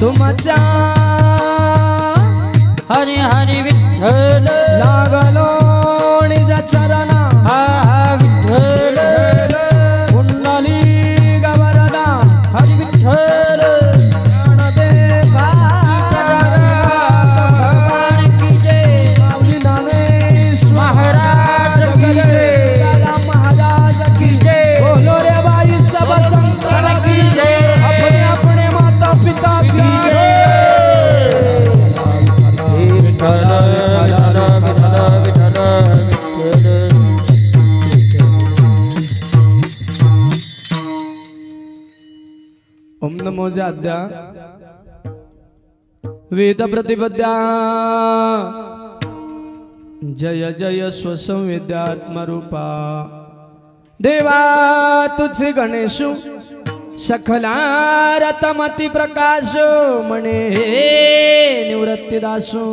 तुमच्या हरी हरी विठ्ठल लागलो निज चरणा हा विठ्ठल कुंडली गवरदा हरी विठ्ठल ज्ञानदेवा भगवान की जय माऊली ज्ञानेश्वर महाराज की जय राम महाराज की जय बोलो रे बाई सब संतन की जय अपने अपने माता पिता की जय विठ्ठल विठ्ठल विठ्ठल विठ्ठल ओम नमो जाद्या वेद प्रतिपद्या जय जय स्वसंवेद्यात्मरूपा देवा तुझे गणेशु सखलारतमती प्रकाश म्हणे निवृत्तीदासो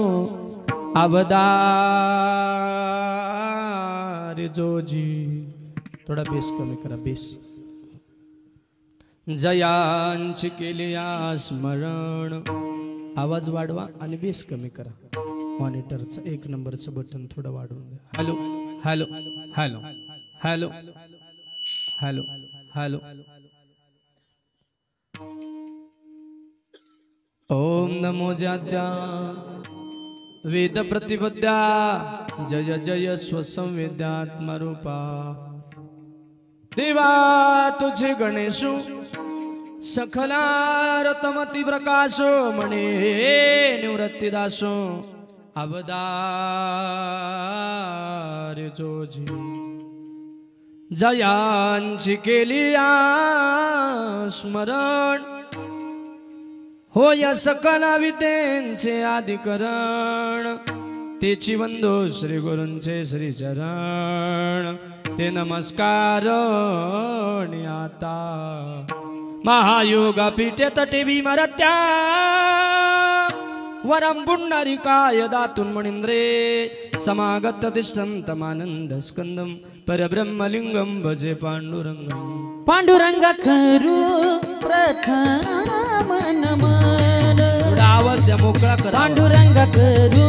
अवदार जोजी थोडा बेस कमी करा बेस जयांची केली स्मरण आवाज वाढवा आणि बेस कमी करा मॉनिटरचं 1 नंबरचं बटन थोडं वाढवून द्या hello hello hello hello hello hello ओम नमो जाद्या वेद प्रतिपद्या जय जय स्वसंवेद्यात्मरूपा देवा तुझे गणेशु सखलारतमती प्रकाशो म्हणे निवृत्तीदासो अवदार जोजी जयांची केली स्मरण होय सकल विद्येंचे आदिकरण तेची वंदो श्री गुरूंचे श्री चरण ते नमस्कार आता महायोगा पीठे तटे भीमरत्या वरम पुंडरीकाय दातुन मणिंद्रे समागत तिष्ठन्तमानंद स्कंदम परब्रह्मलिंगम भजे पांडुरंगम पांडुरंग करू प्रथम नमन आवाज मोकळा करा पांडुरंग करू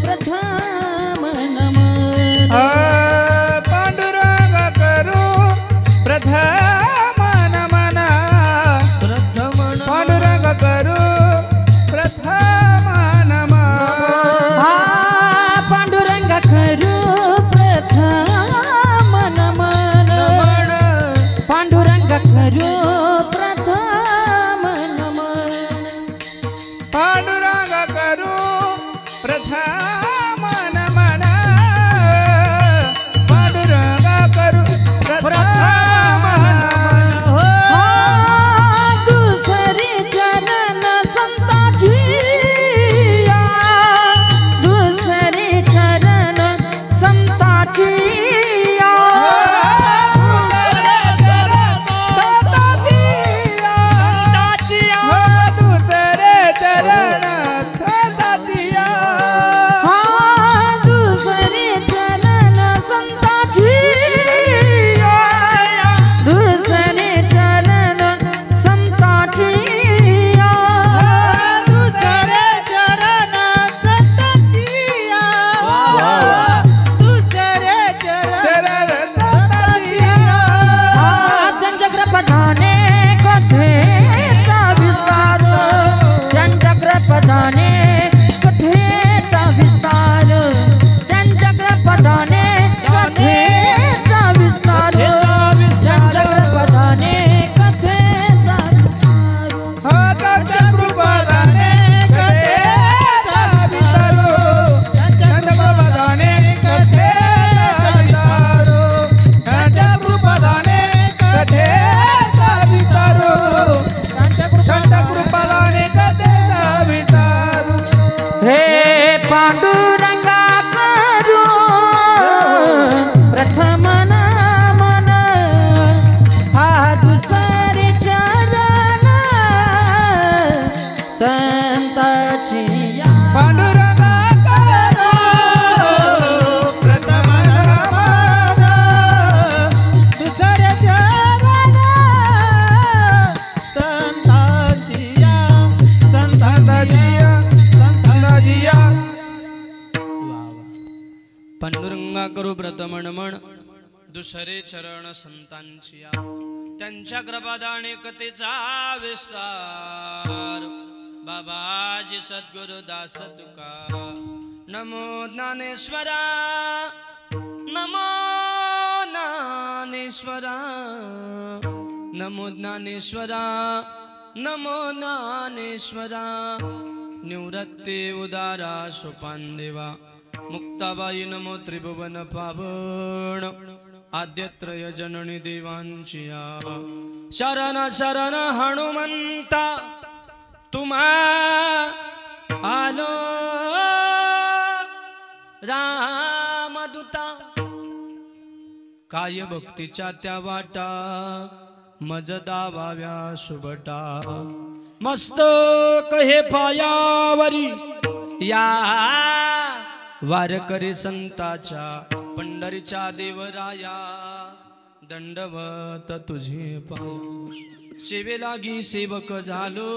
प्रथम नमन पांडुरंग करू प्रथम नमन पांडुरंग करू प्रथम नमन पांडुरंग करू प्रथम नमन पांडुरंग करू प्रथम नमन पांडुरंग करू प्रथम नमन पांडुरंग करू प्रथम नमन दुसरी चरण संताची दुसरी चरण संताची गंगा करू प्रथमण म्हण दुसरे चरण संतांची या त्यांच्या कृपादाने कथेचा विस्तार बाबाजी सद्गुरु दास तुका नमो ज्ञानेश्वरा नमो ज्ञानेश्वरा नमो ज्ञानेश्वरा नमो ज्ञानेश्वरा निवृत्ते उदारा सोपान देवा मुक्ताबाई नमो त्रिभुवन पावन आद्यत्रय जननी देवांची शरण शरण हनुमंता तुम्हा आलो रामदूता काय भक्तीच्या त्या वाटा मज दावाव्या सुबटा मस्तक हे पायावरी या वारकरी संताच्या पंढरीच्या देवराया दंडवत तुझे पाय सेवे लागी सेवक झालो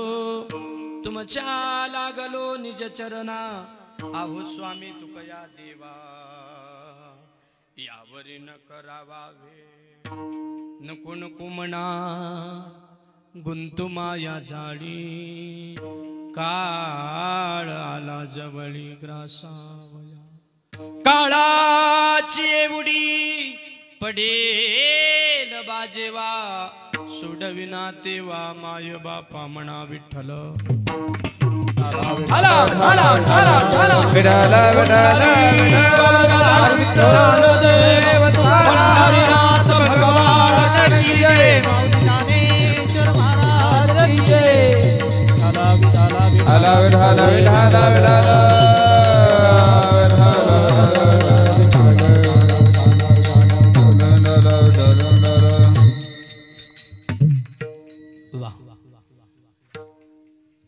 तुमच्या लागलो निज चरणा आहो स्वामी तुकया देवा यावरी न करावावे नको नको म्हणा गुंतू माया जाळी काळ आला जवळी ग्रासावया काळाची एवढी पडेल बाजेवा सोडविना तेवा माय बापा म्हणा विठ्ठल आला आला आला आला विठाला विठाला विठ्ठल देव तुकाराम भगवान की जय ज्ञानेश्वर महाराज की जय आला विठाला विठाला विठाला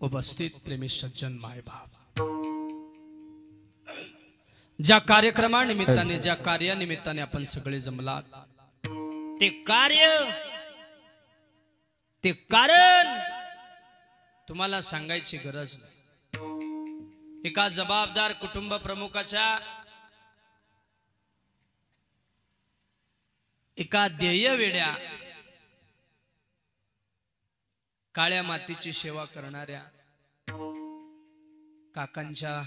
उपस्थित प्रेमी सज्जन माय बाप ज्या कार्यक्रमानिमित्ताने ज्या कार्यानिमित्ताने आपण सगळे जमलात ते कार्य ते कारण तुम्हाला सांगायची गरज नाही एका जबाबदार कुटुंब प्रमुखाच्या एका ध्येय वेड्या काळ्या मातीची सेवा करणाऱ्या काकांच्या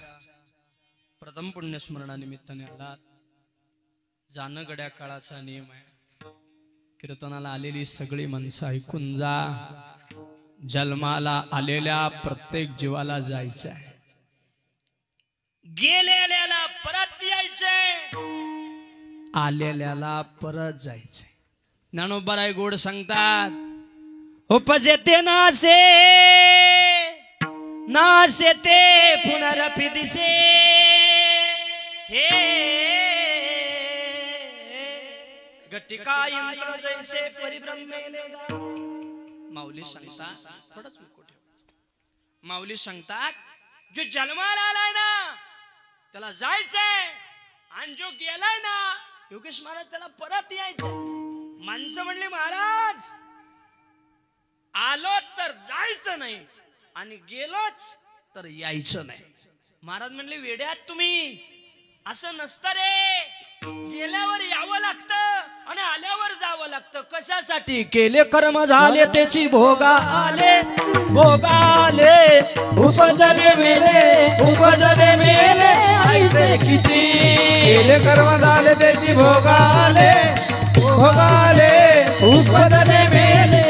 प्रथम पुण्यस्मरणानिमित्ताने आलात जाणं गड्या काळाचा नियम आहे कीर्तनाला आलेली सगळी माणसं ऐकून जा जन्माला आलेल्या प्रत्येक जीवाला जायचं आहे गेलेल्याला परत यायचंय आलेल्याला परत जायचंय ज्ञानोबा गोड सांगतात उपजते नासे नासे ते पुनरपि दिसे हे गटिका यंत्र जैसे परिभ्रमेलेगा माऊली सांगतात थोडंच उको ठेवायचं माऊली सांगतात जो जन्माला आलाय ना त्याला जायचंय आणि जो गेलाय ना योगेश महाराज त्याला परत यायचंय माणसं म्हणली महाराज आलो तर जायचं नाही आणि गेलोच तर यायचं नाही महाराज म्हणले वेड्यात तुम्ही असं नसतं रे गेल्यावर यावं लागतं आणि आल्यावर जावं लागतं कशासाठी केले कर्म झाले त्याची भोगा आले उपजले मेले ऐसे किती केले कर्म झाले त्याची भोगाले उपजले मेले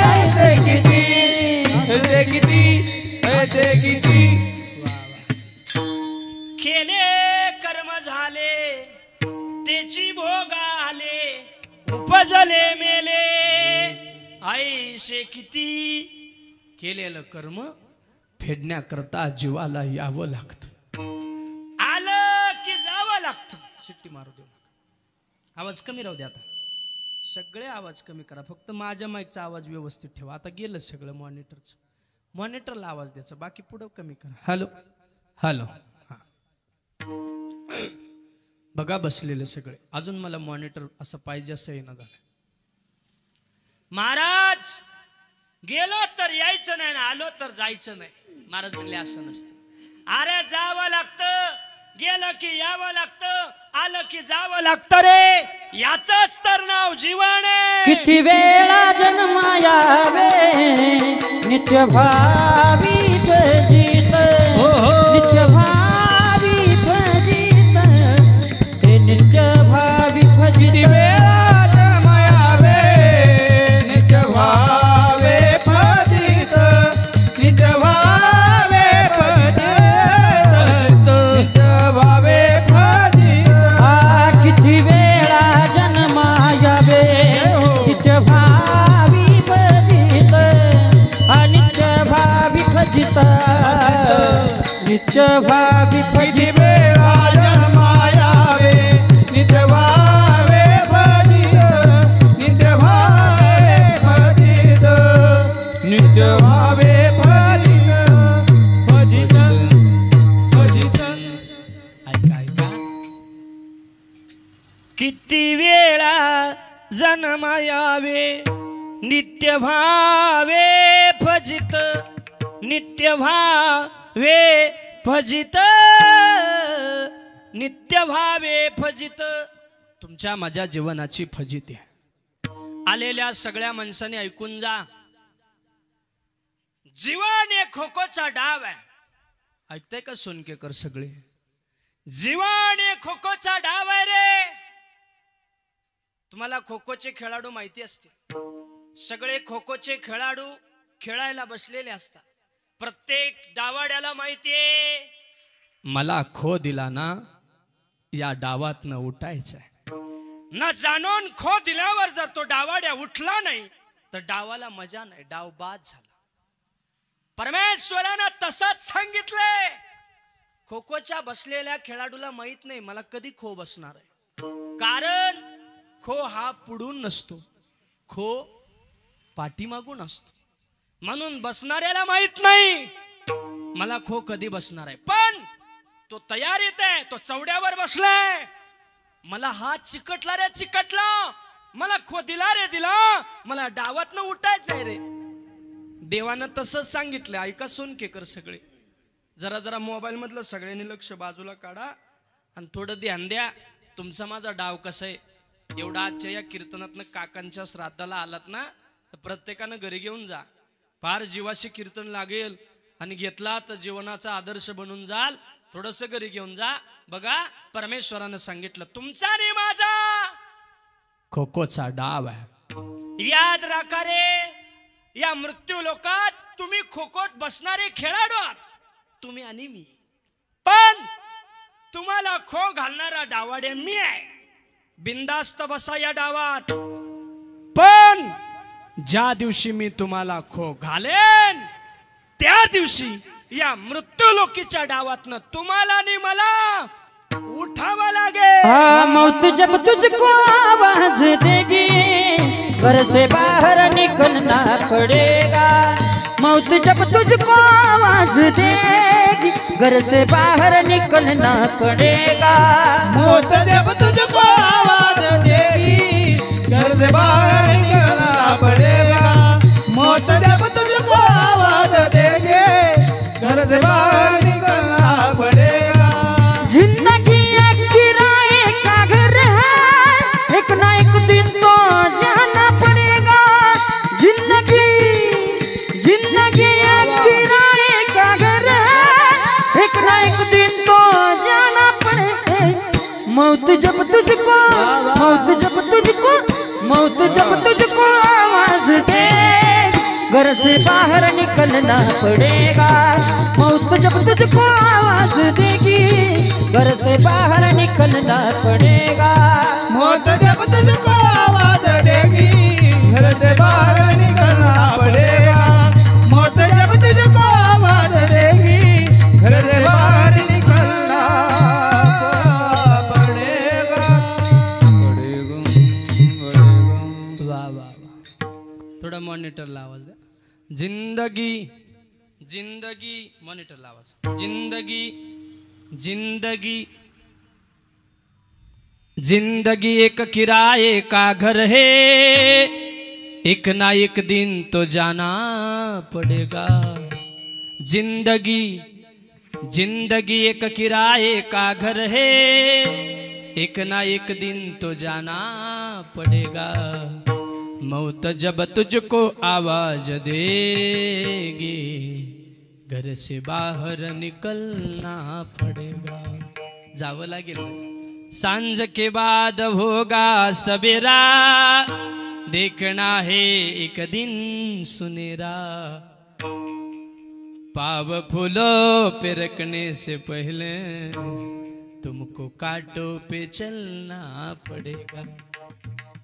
ऐसे किती ऐसे किती ऐसे किती केले कर्म झाले त्याची भोग आले उपजले मेले ऐसे किती केलेलं कर्म फेडण्याकरता जीवाला यावं लागतं आलं की जावं लागतं शिट्टी मारू देऊ नका आवाज कमी राहू दे आता सगळे आवाज कमी करा फक्त माझ्या माईकचा आवाज व्यवस्थित ठेवा आता गेलं सगळं मॉनिटरला आवाज द्यायचा बाकी पुढं कमी करा हॅलो हॅलो बघा बसलेले सगळे अजून मला मॉनिटर असं पाहिजे असं येणं झालं महाराज गेलो तर यायचं नाही ना आलो तर जायचं नाही महाराज म्हणले असं नसतं अरे जावं लागतं गेलं की यावं लागतं, आलं की जावं लागतं रे, याचंच तर नाव जीवन आहे. किती वेळा जन्मायावे नित्य भावी भजित, नित्य भावी भजित, हे नित्य भावी भजित. वेळा जन्मायावे नित्य भावे भजित, नित्य भावे भजित, नित्य भावे भजित. किती वेळा जन्मायावे नित्य भावी भजित, नित्य भावी भजित, नित्य भावी किती भजित. वेळा जन्मायावे नित्य भावे भजित, नित्य भावे भजित, नित्य भावे भजित, भजित, भजित. ऐका ऐका. किती वेळा जन्मायावे नित्य भावे भजित, नित्य भावे भजित, नित्य भावे भजित. तुमच्या माझ्या जीवनाची फजिती आहे. आलेल्या सगळ्या माणसाने ऐकून जा. जीवन एक खोखोचा डाव आहे. ऐकताय का सोनकेकर सगळे? जीवन एक खोखोचा डाव आहे रे. तुम्हाला खोखोचे खेळाडू माहिती असतील. सगळे खोखोचे खेळाडू खेळायला बसलेले असतात. प्रत्येक डावाड्याला माहितीये मला खो दिला ना या डावात न उठायचंय. न जाणून खो दिल्यावर जर तो डावाड्या उठला नाही तर डावाला मजा नाही, डाव बाद झाला. परमेश्वरानं तसंच सांगितलंय. खोखोच्या बसलेल्या खेळाडूला माहित नाही मला कधी खो बसणार आहे. कारण खो हा पुढून नसतो, खो पाठीमागून असतो. म्हणून बसणाऱ्याला माहित नाही मला खो कधी बसणार आहे. पण तो तयारीत आहे, तो चौड्यावर बसलाय. मला हात चिकटला रे चिकटला, मला खो दिला रे दिला, मला डावातनं उठायचं आहे रे. देवानं तसंच सांगितलं. ऐका सोनकेकर सगळे, जरा जरा मोबाईल मधलं सगळ्यांनी लक्ष बाजूला काढा आणि थोडं ध्यान द्या. तुमचा माझा डाव कसा आहे. एवढा आजच्या या कीर्तनातनं काकांच्या श्राद्धाला आलात ना तर प्रत्येकानं घरी घेऊन जा. फार जीवाशी कीर्तन लागेल आणि घेतला तर जीवनाचा आदर्श बनून जाल. थोडस घरी घेऊन जा. बघा परमेश्वरानं सांगितलं तुमचा आणि माझा खोखोचा डाव आहे. याद राखा रे. या मृत्यू लोकात तुम्ही खोखोत बसणारे खेळाडू आहात, तुम्ही आणि मी. पण तुम्हाला खो घालणारा डावाडे मी आहे. बिंदास्त बसा या डावात. पण ज्या दिवशी मी तुम्हाला खो घालेन त्या दिवशी या मृत्यू लोकीच्या डावातनं तुम्हाला आणि मला उठावा लागेल. मौत जब तुझको आवाज देगी घर से बाहर निकलना पड़ेगा. मौत जब तुझको आवाज देगी घर से बाहर निकलना पड़ेगा. मौत जब तुझको आवाज देगी घर से बाहर निकलना पड़ेगा. मौत जब तुझको आवाज देगी घर से बाहर निकलना पड़ेगा. जिंदगी एक किराए का घर है, एक ना एक दिन तो जाना पड़ेगा. जिंदगी जिंदगी एक किराए का घर है, एक ना एक दिन तो जाना पड़ेगा. मौत जब तुझको आवाज दे घर से बाहर निकलना पड़ेगा. मौत जब तुझको आवाज देगी घर से बाहर निकलना पड़ेगा. मौत जब तुझको आवाज देगी घर से बाहर निकलना पड़ेगा. मौत जब तुझको आवाज देगी घर से बाहर निकलना पड़ेगा. वा वा वा. थोडा मॉनिटरला आवाज द्या. जिंदगी जिंदगी मॉनिटरला आवाज. जिंदगी जिंदगी जिंदगी एक किराए का घर है, एक ना एक दिन तो जाना पड़ेगा. जिंदगी जिंदगी एक किराए का घर है, एक ना एक दिन तो जाना पड़ेगा। मौत जब तुझको आवाज देगी, घर से बाहर निकलना पड़ेगा। जावं लागेल। सांझ के बाद होगा सवेरा, देखना है एक दिन सुनेरा। पाव फूलों पे रखने से पहले तुमको कांटों पे चलना पड़ेगा।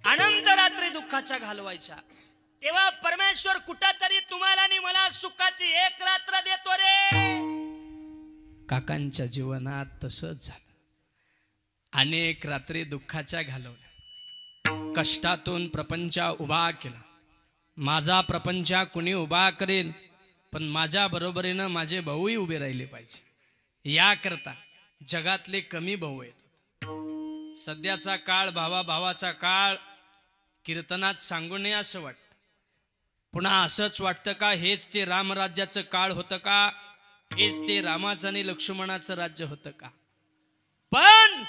अनंत रात्री दुःखाच्या घालवायच्या, तेव्हा परमेश्वर कुठेतरी तुम्हाला आणि मला सुखाची एक रात्र देतो रे। काकांच्या जीवनात तसंच झालं। अनेक रात्री दुःखाच्या घालवल्या, कष्टातून प्रपंच उभा केला। माझा प्रपंच कुणी उभा करेल, पण माझ्या बरोबरीनं माझे भाऊही उभे राहिले पाहिजे, याकरता जगातले कमी भाऊ आहेत। सध्याचा काळ भावाचा काळ कीर्तनात सांगू नये असं वाटतं। पुन्हा असंच वाटतं का हेच ते रामराज्याचं काळ होतं का, हेच ते रामाचं आणि लक्ष्मणाचं राज्य होतं का? पण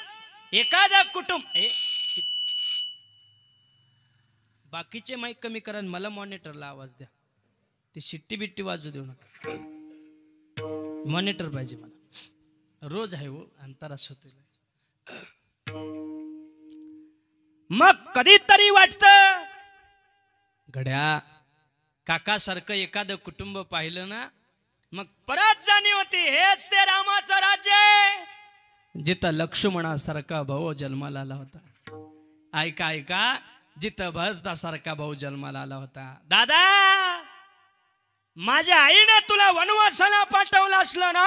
एखादा कुटुंब बाकीचे माईक कमी करा, मला मॉनिटरला आवाज द्या। ते शिट्टी बिट्टी वाजू देऊ नका, मॉनिटर पाहिजे मला। रोज आहे हो अंतरास होते। मग कधीतरी वाटतं घड्या काकासारखं एखादं कुटुंब पाहिलं ना, मग परत जाणीव होती हेच ते रामाचं राज्य आहे। जिथं लक्ष्मणासारखा भाऊ जन्माला आला होता। ऐका ऐका, जिथं भरतासारखा भाऊ जन्माला आला होता। दादा, माझ्या आईने तुला वनवासाला पाठवलं असलं ना,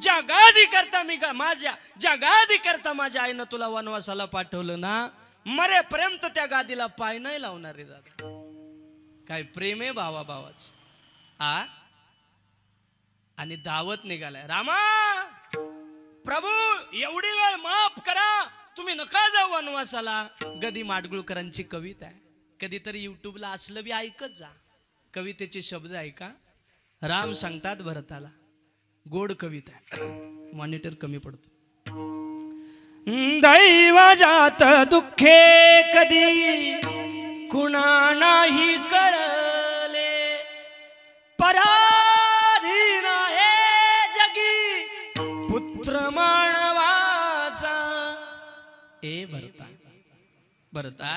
जगादी करता मी का माझ्या जगादी करता माझ्या आईनं तुला वनवासाला पाठवलं ना, मरेपर्यंत त्या गादीला पाय नाही लावणार रे दादा। काय प्रेम आहे भावाच आ। आणि दावत निघालाय, रामा प्रभू एवढी वेळ माफ करा, तुम्ही नका जाऊ वनवासाला। गदी माडगुळकरांची कविता आहे, कधीतरी युट्यूबला असलं बी ऐकत जा। कवितेचे शब्द ऐका। राम सांगतात भरताला, गोड कविता, मॉनिटर कमी पडतो। दैव जात दुःखे कधी कुणा नाही कळले, पराधीन हे जगी पुत्र मानवाचा। ए भरता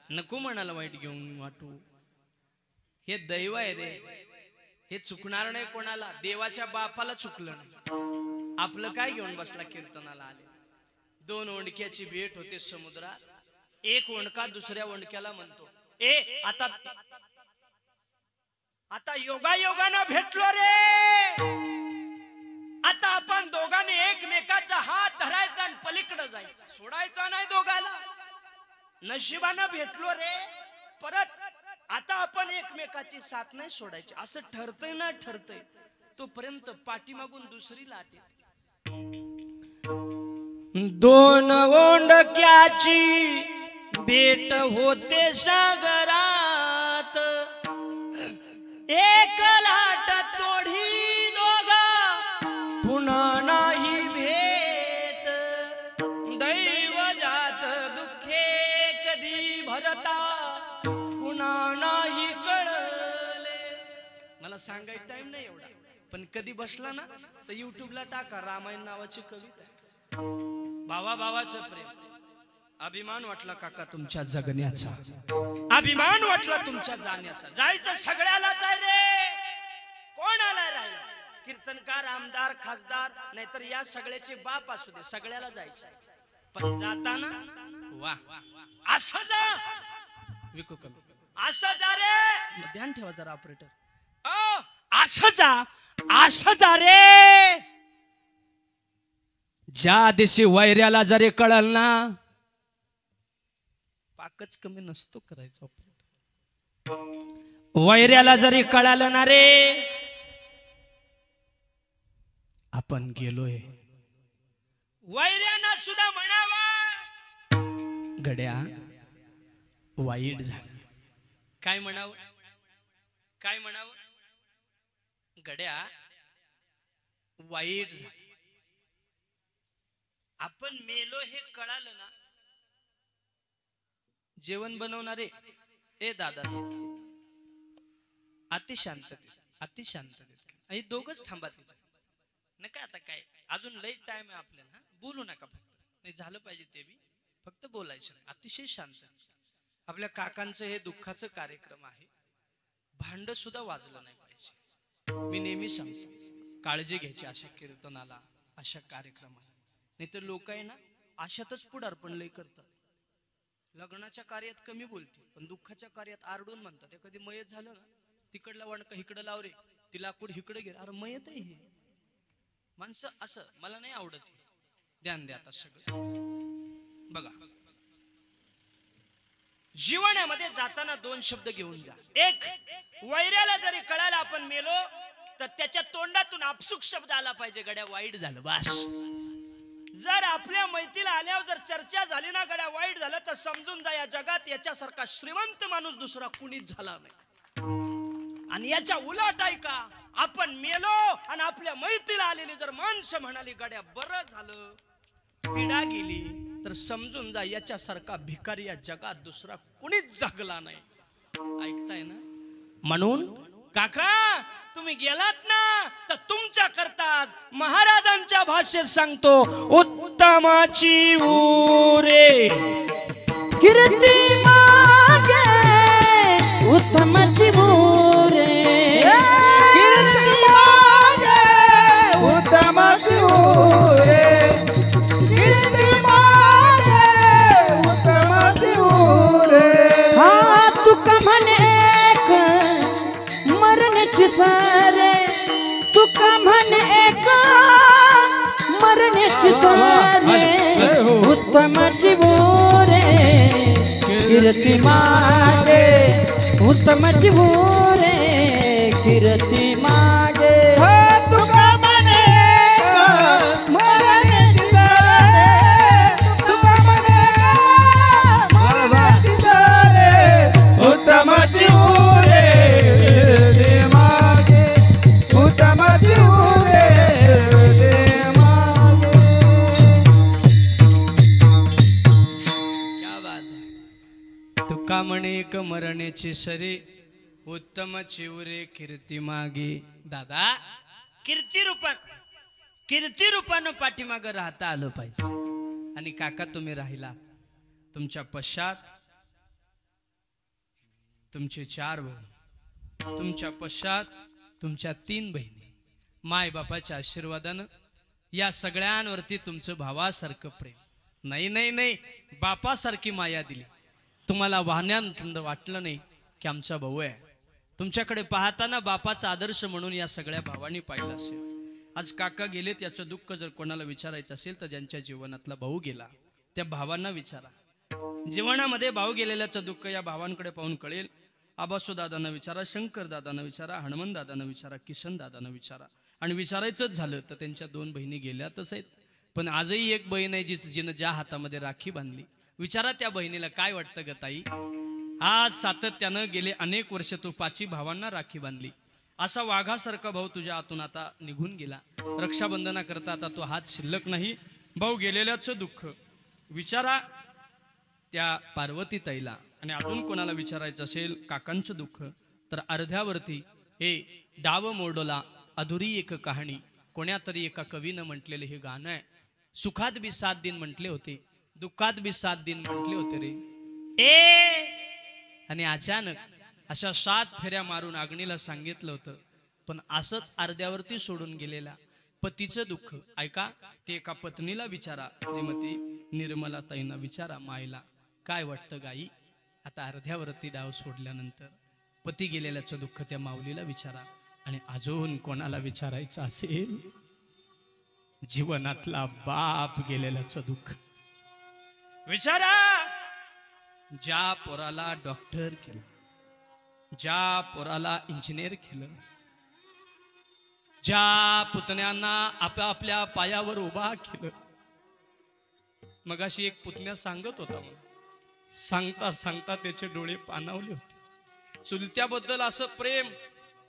नको म्हणाला वाईट घेऊन वाटू, हे दैव आहे रे, हे चुकणार नाही कोणाला। देवाच्या बापाला चुकलं नाही, आपलं काय घेऊन बसला कीर्तनाला आले। दोन ओंडक्याची भेट होते समुद्रात, एक ओंडका दुसऱ्या ओंडक्याला म्हणतो, ए आता योगायोगानं भेटलो रे। आता आपण दोघांनी एकमेकाचा हात धरायचा आणि पलीकडे जायचं, सोडायचा नाही दोघाला। नशिबानं भेटलो रे परत, आता आपण एकमेकाची साथ नाही सोडायची। असं ठरतंय ना ठरतंय, तोपर्यंत पाठीमागून दुसरी लाट येते। दोन ओंडक्याची भेट होते सागरात, एक लाट तोडी दोघा पुन्हा नाही भेट। दैव जात दुःखे कधी भरता कुणा नाही कळले। मला सांगायचं टाइम नाही एवढा, पण कधी बसला ना तर युट्यूबला टाका, रामायण नावाची कविता आहे। भावाचं प्रेम। अभिमान वाटला काका तुमच्या जगण्याचा, अभिमान वाटला तुमच्या जाण्याचा। जायचं सगळ्याला जाय रे, कोणाला राहिला, कीर्तनकार, आमदार, खासदार, नाहीतर या सगळ्याचे बाप असू दे, सगळ्याला जायचं। पण जाताना वा असं जा, विकू कमी, असं जा रे। ध्यान ठेवा जरा ऑपरेटर। असं जा रे। ज्या दिवशी वैऱ्याला जरी कळल ना, पाकच कमी नसतो करायचा ऑपरेटर। वैऱ्याला जरी कळालं ना रे, आपण गेलोय, वैऱ्यांना सुद्धा म्हणावा घड्या वाईट झालं। काय म्हणावं घड्या, वाईट झालं. आपण मेलो हे कळालं ना, जेवण बनवणारे ए दादा अति शांततेत आणि दोघच थांबा तिथे. नका आता काय अजून लई टाइम आहे आपल्याला, बोलू नका फक्त. नाही झालं पाहिजे ते बी, फक्त बोलायचं नाही. अतिशय शांत. आपल्या काकांचं हे दुःखाचं कार्यक्रम आहे. भांड सुद्धा वाजलं नाही पाहिजे. मी नेहमी सांगतो काळजी घ्यायची अशा कीर्तनाला, अशा कार्यक्रमाला. नाही तर लोक आहे ना अशातच पुढारपण लय करतात. लग्नाच्या कार्यात कमी बोलते पण दुःखाच्या कार्यात आरडून म्हणतात. ते कधी मयत झालं ना, तिकडला वणका इकडं लाव रे, ती लाकूड इकडे गेलं, अरे मयत आहे हे. माणसं असं मला नाही आवडत. ध्यान द्या आता सगळं बघा. जीवनामध्ये जाताना दोन शब्द घेऊन जा. एक, वैऱ्याला जरी कळायला आपण मेलो तर त्याच्या तोंडातून आपसुक शब्द आला पाहिजे, गड्या वाईट झालं बास. जर आपल्या मैत्रीला आल्यावर जर चर्चा झाली ना, गड्या वाईट झालं, तर समजून जा या जगात याच्यासारखा श्रीमंत माणूस दुसरा कुणीच झाला नाही. आणि याच्या उलट आहे का, आपण मेलो आणि आपल्या मैत्रीला आलेली जर माणसं म्हणाली गड्या बरं झालं, पिढा गेली, तर समजून जा याच्यासारखा भिकारी या जगात दुसरा कुणीच जगला नाही. ऐकताय ना? म्हणून काका तुम्ही गेलात ना, तर तुमच्या करताच महाराजांच्या भाषेत सांगतो, उत्तमाची उरे कीर्ती मागे उत्तमाची उरे, कीर्ती मागे उत्तमाची उरे, कीर्ती मागे उत्तमाची उरे. हा तुका म्हणे एक मरण्याची सारे, तुका म्हणे एक मरण्याची सारे, उत्तमाची उरे कीर्ती मागे उत्तमाची उरे कीर्ती मागे. तुका म्हणे मरण्याची सारे, तुका म्हणे मरण्याची सारे, उत्तमाची उरे कीर्ती मागे, उत्तमाची उरे कीर्ती मागे. क्या बात है. तुका म्हणे एक मरण्याची सरी, उत्तम चिवरे कीर्ती मागे. दादा कीर्ती रूपानं पाठीमागं राहता आलं पाहिजे. आणि काका तुम्ही राहिला, तुमच्या पश्चात तुमचे 4 भाऊ, तुमच्या पश्चात तुमच्या 3 बहिणी. माय बापाच्या आशीर्वादानं या सगळ्यांवरती तुमचं भावासारखं प्रेम. नाही नाही नाही, बापासारखी माया दिली. तुम्हाला वाहण्यात वाटलं नाही की आमचा भाऊ आहे. तुमच्याकडे पाहताना बापाचा आदर्श म्हणून या सगळ्या भावांनी पाहिलं असेल. आज काका गेले, त्याचं दुःख जर कोणाला विचारायचं असेल तर ज्यांच्या जीवनातला भाऊ गेला त्या भावांना विचारा. जीवनामध्ये भाऊ गेलेल्याचं दुःख या भावांकडे पाहून कळेल. आबासो दादांना विचारा, शंकर दादांना विचारा, हनुमान दादांना विचारा, किसन दादांना विचारा. आणि विचारायचंच झालं तर त्यांच्या 2 बहिणी गेल्यातच आहेत. पण आजही एक बहीण आहे जिनं ज्या हातामध्ये राखी बांधली. विचारा त्या बहिणीला काय वाटतं ग ताई. आज सातत्यानं गेले अनेक वर्ष तू 5 भावांना राखी बांधली. असा वाघासारखा भाऊ तुझ्या हातून आता निघून गेला. रक्षाबंधना करता आता तो हात शिल्लक नाही. भाऊ गेलेल्याचं दुःख विचारा त्या पार्वती ताईला. आणि अजून कोणाला विचारायचं असेल काकांचं दुःख तर अर्ध्यावरती हे डाव मोडला अधुरी एक कहाणी, कोण्यातरी एका कवीनं म्हटलेलं हे गाणं आहे. सुखात बी 7 दिन म्हटले होते, दुःखात बी 7 दिन म्हटले होते रे. आणि अचानक अशा 7 फेऱ्या मारून अग्नीला सांगितलं होतं. पण असंच अर्ध्यावरती सोडून गेलेला पतीचं दुःख ऐका. ते एका पत्नीला विचारा, श्रीमती निर्मला ताईंना विचारा, मायला काय वाटतं गाई. आता अर्ध्यावरती डाव सोडल्यानंतर पती गेलेल्याचं दुःख त्या माऊलीला विचारा. आणि अजून कोणाला विचारायचं असेल जीवनातला बाप गेलेल्याचं दुःख विचारा. ज्या पोराला डॉक्टर केलं, ज्या पोराला इंजिनियर केलं, ज्या पुतण्यांना आपापल्या पायावर उभा केलं. मगाशी एक पुतण्या सांगत होता मला, सांगता सांगता त्याचे डोळे पाणावले होते. चुलत्याबद्दल असं प्रेम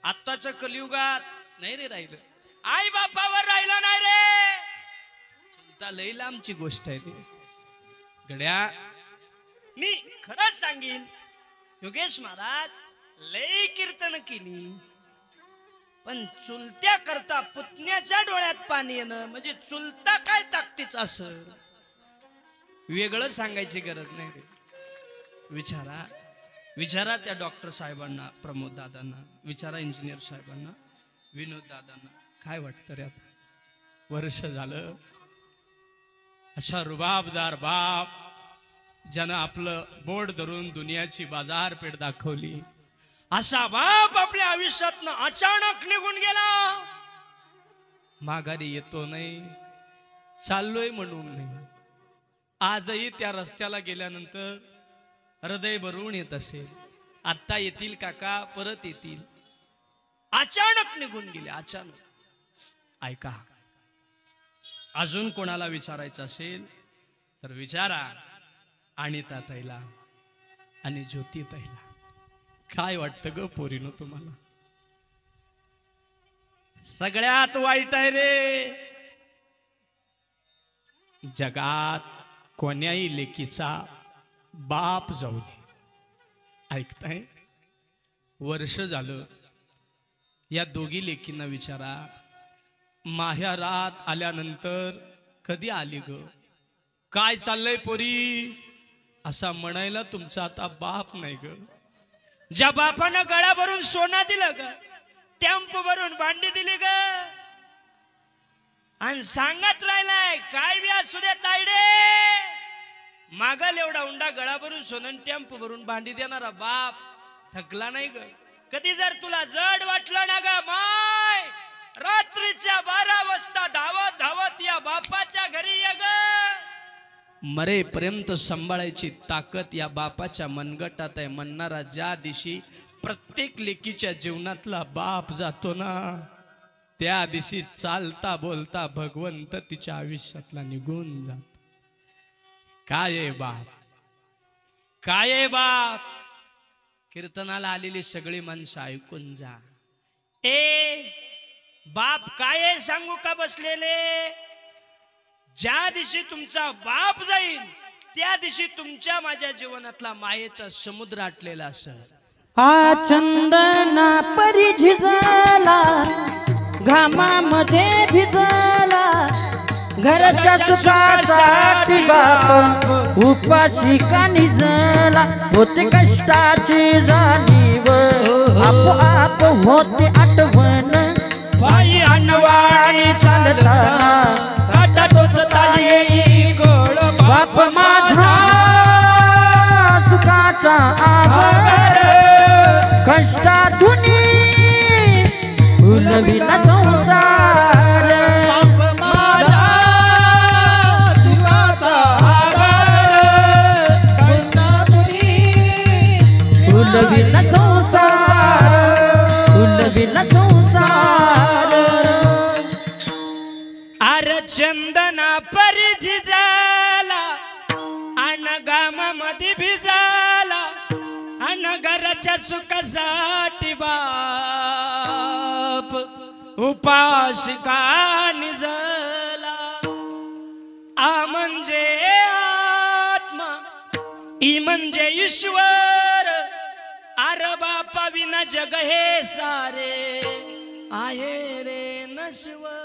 आत्ताच्या कलियुगात नाही रे राहिलं. आई बापावर राहिलं नाही रे. चुलता लई लांबची गोष्ट आहे ती गड्या. मी खरंच सांगेन योगेश महाराज लई कीर्तन केली, पण चुलत्या करता पुतण्याच्या डोळ्यात पाणी येणं म्हणजे चुलता काय ताकदीच असं वेगळं सांगायची गरज नाही रे. विचारा विचारा त्या डॉक्टर साहेबांना, प्रमोद दादांना, विचारा इंजिनियर साहेबांना, विनोद दादांना. काय वाटतं रे आता वर्ष झालं अशा रुबाबदार बाप ज्यानं आपलं बोट धरून दुनियाची बाजारपेठ दाखवली, असा बाप आपल्या आयुष्यातनं अचानक निघून गेला. माघारी येतो नाही, चाललोय म्हणून नाही. आजही त्या रस्त्याला गेल्यानंतर हृदय भरून येत असेल. आत्ता येतील काका, परत येतील. अचानक निघून गेले, अचानक. ऐका, अजून कोणाला विचारायचं असेल तर विचारा अनिता ताईला आणि ज्योती ताईला. काय वाटतं ग पोरीनो तुम्हाला? सगळ्यात वाईट आहे रे जगात कोण्याही लेकीचा बाप जाऊ दे. ऐकताय? वर्ष झालं या दोघी लेकींना विचारा, माहेरात आल्यानंतर कधी आली ग, काय चाललंय पोरी, असा म्हणायला तुमचा आता बाप नाही ग. ज्या बापानं गळा भरून सोनं दिलं ग, टेम्पो भरून भांडी दिली ग, आणि सांगत राहिलाय काय बी असू दे तायडे, मागल एवढा उंडा गळा भरून सोनं टेम्पो भरून भांडी देणारा बाप थकला नाही ग. कधी जर तुला जड वाटलं ना ग माय, रात्रीच्या 12 वाजता धावत धावत या बापाच्या घरी ये ग. मरेपर्यंत सांभाळायची ताकद या बापाच्या मनगटात आहे म्हणणारा ज्या दिवशी प्रत्येक लेकीच्या जीवनातला बाप जातो ना, त्या दिवशी चालता बोलता भगवंत तिच्या आयुष्यातला निघून जात. काय आहे बाप, काय आहे बाप. कीर्तनाला आलेली सगळी माणसं ऐकून जा. बाप काय आहे सांगू का बसलेले? ज्या दिवशी तुमचा बाप जाईल त्या दिवशी तुमच्या माझ्या जीवनातला मायेचा समुद्र आटलेला असेल. हा चंदना परी झिजला, घामामध्ये भिजला, घरच्या सुखासाठी बाप उपाशी का निजला. होते कष्टाची जाणीव, आपोआप होते आठवण, बाई अनवाणी चालताना काटा टोचता येई गोड बाप माझा सुखाचा आभार, कष्टातून फुलविला संसार. माझा सुखाचा आभार, कष्टातून फुलविला संसार, फुलविला संसार. अरे चंदना परी झिजला, अन गामामध्ये भिजला, अन घराच्या सुखासाठी बाप उपाशी का निजला. आ म्हणजे आत्मा, ई म्हणजे ईश्वर, अरे बापा विना जग हे सारे आहे रे नश्वर.